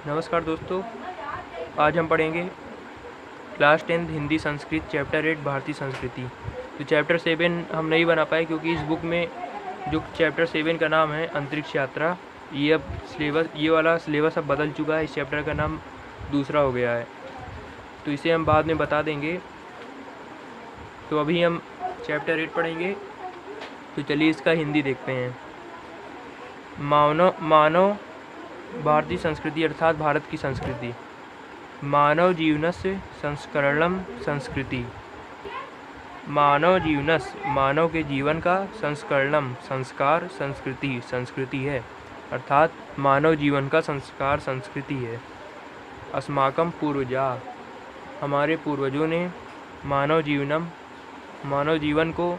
नमस्कार दोस्तों, आज हम पढ़ेंगे क्लास 10 हिंदी संस्कृत चैप्टर 8 भारतीय संस्कृति। तो चैप्टर 7 हम नहीं बना पाए क्योंकि इस बुक में जो चैप्टर 7 का नाम है अंतरिक्ष यात्रा, ये वाला सिलेबस अब बदल चुका है। इस चैप्टर का नाम दूसरा हो गया है, तो इसे हम बाद में बता देंगे। तो अभी हम चैप्टर 8 पढ़ेंगे। तो चलिए इसका हिंदी देखते हैं। मानव भारतीय संस्कृति अर्थात भारत की संस्कृति। मानव जीवनस्य संस्करणम संस्कृति। मानव के जीवन का संस्करणम संस्कार संस्कृति है, अर्थात मानव जीवन का संस्कार संस्कृति है। अस्माकं पूर्वजा, हमारे पूर्वजों ने मानव जीवन को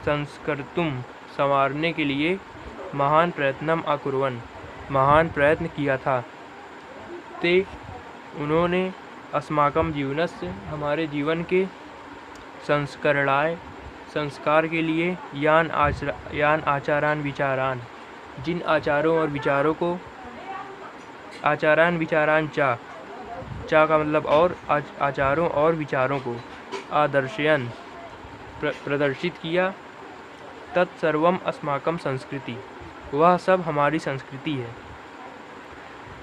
संस्कर्तुम संवारने के लिए महान प्रयत्न किया था। ते उन्होंने अस्माकं जीवनस्य, हमारे जीवन के संस्करणाय, संस्कार के लिए यान आचारान विचारान, जिन आचारों और विचारों को, आचारान विचारान चा का मतलब और, आचारों और विचारों को आदर्शयन प्रदर्शित किया। तत्सर्वम अस्माकं संस्कृति, वह सब हमारी संस्कृति है।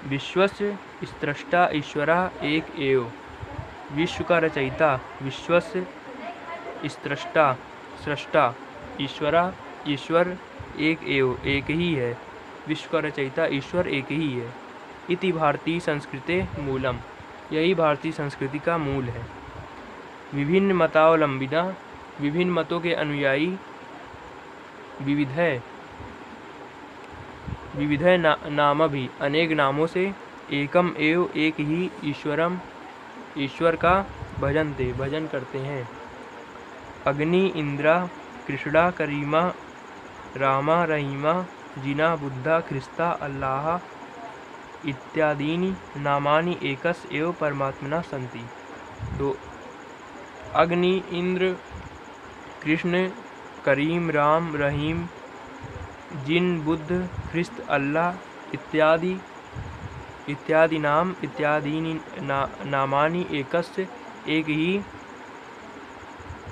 विश्वस्य स्रष्टा ईश्वरः एक एव, विश्व का रचयिता, विश्वस्य स्रष्टा ईश्वर एक एव, एक ही है। विश्व का रचयिता ईश्वर एक ही है। इति भारतीय संस्कृते मूलम, यही भारतीय संस्कृति का मूल है। विभिन्न मतावलंबिना, विभिन्न मतों के अनुयायी, विविधय नाम भी, अनेक नामों से, एकम एव, एक ही, ईश्वर का भजन करते हैं। अग्नि, इंद्रा, कृष्णा, करीमा, रामा, रहीमा, जिना, बुद्धा, ख्रिस्ता, अल्लाह इत्यादीनि नामानि एकस् एव परमात्मना सन्ति। तो अग्नि, इंद्र, कृष्ण, करीम, राम, रहीम, जिन, बुद्ध, ख्रिस्त, अल्लाह इत्यादि नामानि एकस्य, एक ही,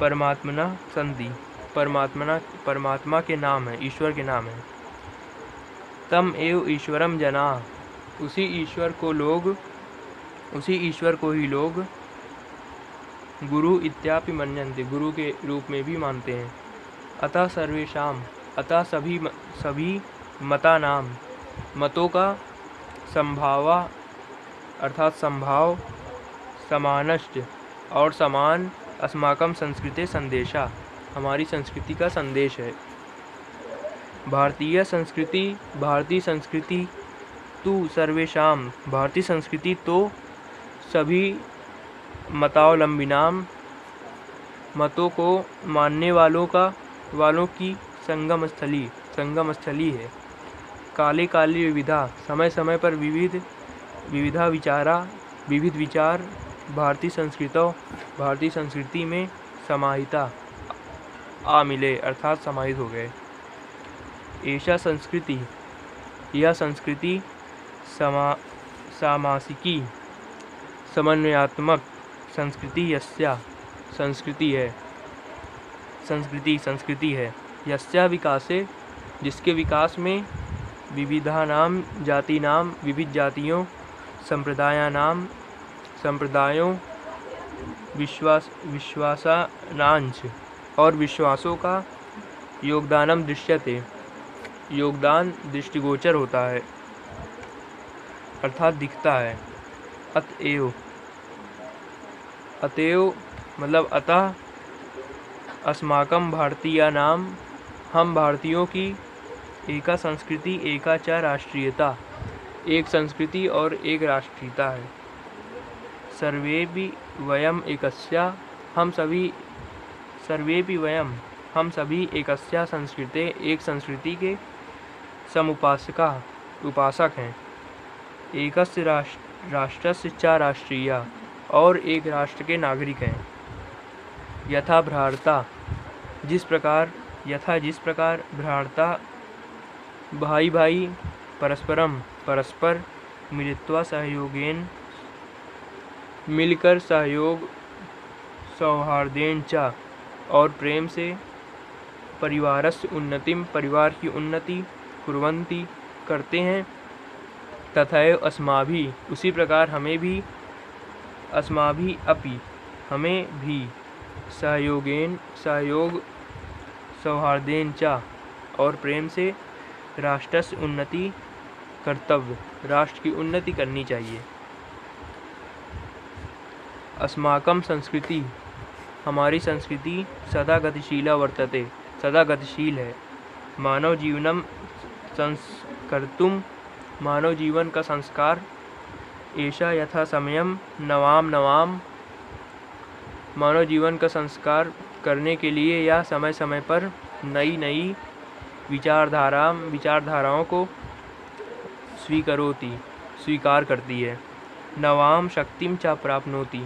परमात्मना सन्ति, परमात्मा के नाम है, ईश्वर के नाम है। तम एव ईश्वरम जना, उसी ईश्वर को ही लोग गुरु इत्यापि मन्यन्ते, गुरु के रूप में भी मानते हैं। अतः सर्वेषाम, अतः सभी मतानाम, मतों का संभावा अर्थात संभाव, समानश्च और समान, अस्माकं संस्कृते संदेशा, हमारी संस्कृति का संदेश है। भारतीय संस्कृति तु सर्वेषाम, भारतीय संस्कृति तो सभी मतावलंबिनाम, मतों को मानने वालों की संगम स्थली है। काले काले विविधा, समय समय पर विविध विचार, भारतीय संस्कृति में समाहिता आ मिले, अर्थात समाहित हो गए। ऐसा संस्कृति, यह संस्कृति सामासिकी, समन्वयात्मक संस्कृति है। यस्या विकासे, जिसके विकास में, विविधानाम जातीनाम, विविध जातियों, संप्रदायों, विश्वासानांच और विश्वासों का, योगदानम दृश्यते, योगदान दृष्टिगोचर होता है, अर्थात दिखता है। अतएव मतलब अतः, अस्माकं भारतीयानाम, हम भारतीयों की, एका संस्कृति एका च राष्ट्रीयता, एक संस्कृति और एक राष्ट्रीयता है। सर्वेपि वयम एकस्या, हम सभी एकस्या संस्कृते, एक संस्कृति के उपासक हैं। एकस्य राष्ट्रस्य च राष्ट्रीया, और एक राष्ट्र के नागरिक हैं। यथा भ्राता, जिस प्रकार भ्राता भाई परस्पर मिलित्वा सहयोगेन मिलकर सहयोग सौहार्देन च और प्रेम से परिवारस्य उन्नतिम परिवार की उन्नति कुर्वन्ति करते हैं। तथैव अस्माभिः उसी प्रकार हमें भी अस्माभिः अपि हमें भी सहयोगेन सहयोग सौहार्देन च और प्रेम से राष्ट्रस्य उन्नति कर्तव्य राष्ट्र की उन्नति करनी चाहिए। अस्माकं संस्कृति हमारी संस्कृति सदा गतिशीला वर्तते सदा गतिशील है। मानव जीवनम संस्कर्तुम मानव जीवन का संस्कार ऐसा यथा समयम नवाम मानव जीवन का संस्कार करने के लिए या समय समय पर नई नई विचारधाराओं को स्वीकार करती है। नवाम शक्तिम च प्राप्नोति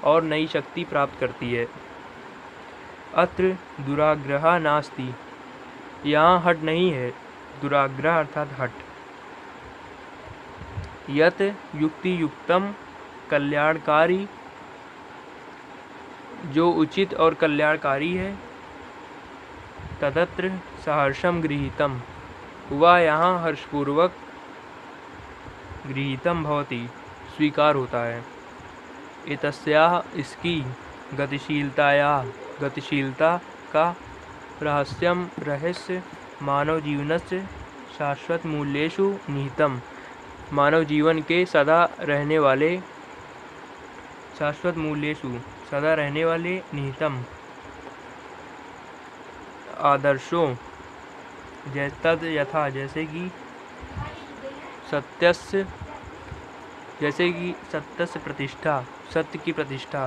और नई शक्ति प्राप्त करती है। अत्र दुराग्रह नास्ति यहाँ हट नहीं है। दुराग्रह अर्थात हट। यत युक्ति युक्तम कल्याणकारी जो उचित और कल्याणकारी है। तदत्र सहर्षम गृहीतम वह यहाँ हर्षपूर्वक गृहीतम भवति स्वीकार होता है। एतस्याः इसकी गतिशीलता का रहस्य मानव जीवनस्य शाश्वत मूल्येषु निहितम मानव जीवन के सदा रहने वाले निहितम आदर्शों तद यथा जैसे कि सत्यस्य प्रतिष्ठा सत्य की प्रतिष्ठा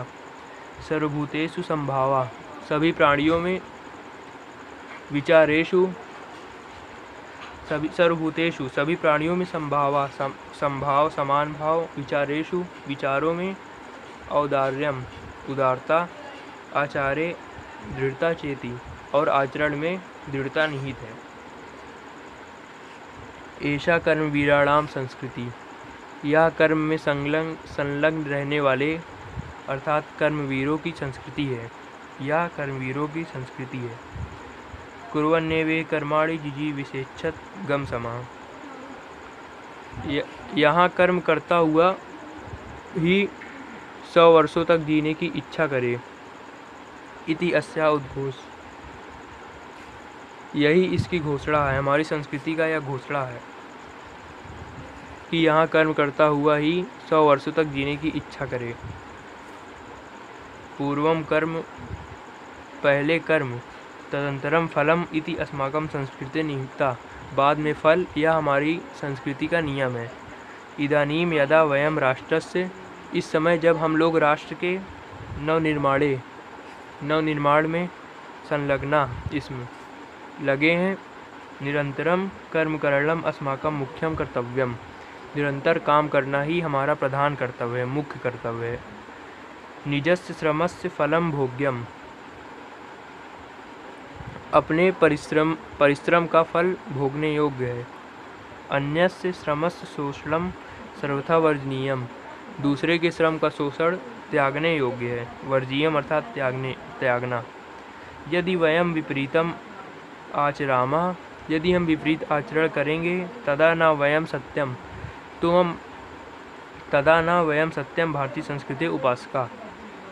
सर्वभूतेषु संभावा सभी प्राणियों में विचारेषु सर्वभूतेषु सभी प्राणियों में संभाव समान भाव विचारेषु विचारों में औदार्यम उदारता आचार्य दृढ़ता चेति और आचरण में दृढ़ता निहित है। ऐसा कर्मवीराणाम संस्कृति यह कर्म में संलग्न रहने वाले अर्थात कर्मवीरों की संस्कृति है। यह कर्मवीरों की संस्कृति है। कुर्वन्नेवे कर्माणि जिजीविषेच्छत गम समाः यहाँ कर्म करता हुआ ही 100 वर्षों तक जीने की इच्छा करे। इति अस्या उद्घोष यही इसकी घोषणा है। हमारी संस्कृति का यह घोषणा है कि यहाँ कर्म करता हुआ ही 100 वर्षों तक जीने की इच्छा करे। पूर्वम कर्म पहले कर्म तदंतरम फलम इति अस्माकं संस्कृते निहिता बाद में फल यह हमारी संस्कृति का नियम है। इदानीम यदा वयम राष्ट्रस्य इस समय जब हम लोग राष्ट्र के नवनिर्माण में संलग्ना इसमें लगे हैं। निरंतरम कर्म करणम अस्माकं मुख्यम कर्तव्यम निरंतर काम करना ही हमारा प्रधान कर्तव्य है मुख्य कर्तव्य है। निजस्य श्रमस्य फलम भोग्यम अपने परिश्रम का फल भोगने योग्य है। अन्यस्य श्रमस्य शोषणम सर्वथा वर्जनीयम दूसरे के श्रम का शोषण त्यागने योग्य है। वर्जीयम अर्थात त्यागना। यदि वयम विपरीतम आचरामः यदि हम विपरीत आचरण करेंगे तदा न वयम सत्यम भारतीय संस्कृति उपासका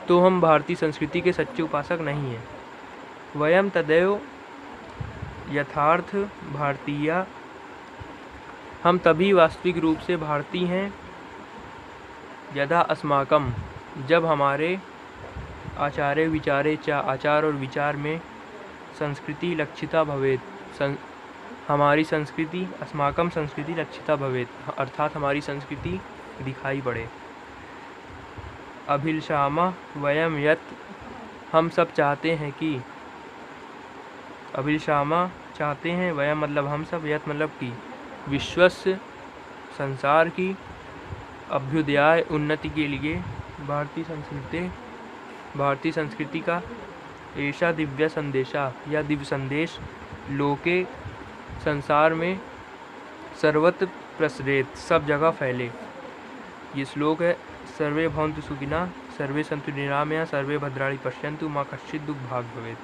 तो हम भारतीय संस्कृति के सच्चे उपासक नहीं हैं। वयम तदैव यथार्थ भारतीय हम तभी वास्तविक रूप से भारतीय हैं। यदा अस्माकम जब हमारे आचार्य विचारे च आचार और विचार में संस्कृति लक्षिता भवेत हमारी संस्कृति अस्माकम संस्कृति लक्षिता भवेत अर्थात हमारी संस्कृति दिखाई पड़े। अभिलषामः वयम यत हम सब चाहते हैं कि अभिलषामः चाहते हैं वयम मतलब हम सब यत मतलब कि विश्वस्य संसार की अभ्युदय उन्नति के लिए भारतीय संस्कृति का ऐसा दिव्य संदेशा या दिव्य संदेश लोके संसार में सर्वत्र प्रसरेत सब जगह फैले। ये श्लोक है, सर्वे भवन्तु सुखिनः, सर्वे सन्तु निरामया, सर्वे भद्राणि पश्यन्तु, मा कश्चित् दुःखभाग् भवेत्।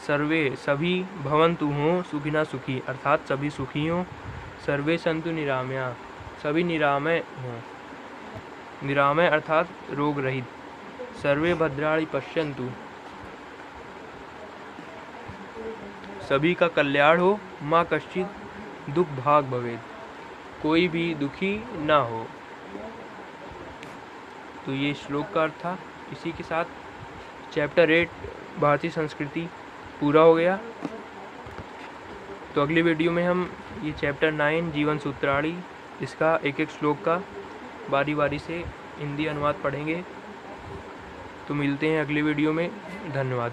सर्वे सभी, भवन्तु हों, सुखिनः सुखी अर्थात सभी सुखी हों, सर्वे सन्तु निरामया सभी निरामय हों, निरामय अर्थात रोग रहित, सर्वे भद्राणि पश्यन्तु सभी का कल्याण हो, माँ कश्चित् दुख भाग भवेत् कोई भी दुखी ना हो। तो ये श्लोक का अर्थ था। इसी के साथ चैप्टर 8 भारतीय संस्कृति पूरा हो गया। तो अगली वीडियो में हम ये चैप्टर 9 जीवन सूत्रावली, इसका एक एक श्लोक का बारी बारी से हिंदी अनुवाद पढ़ेंगे। तो मिलते हैं अगली वीडियो में। धन्यवाद।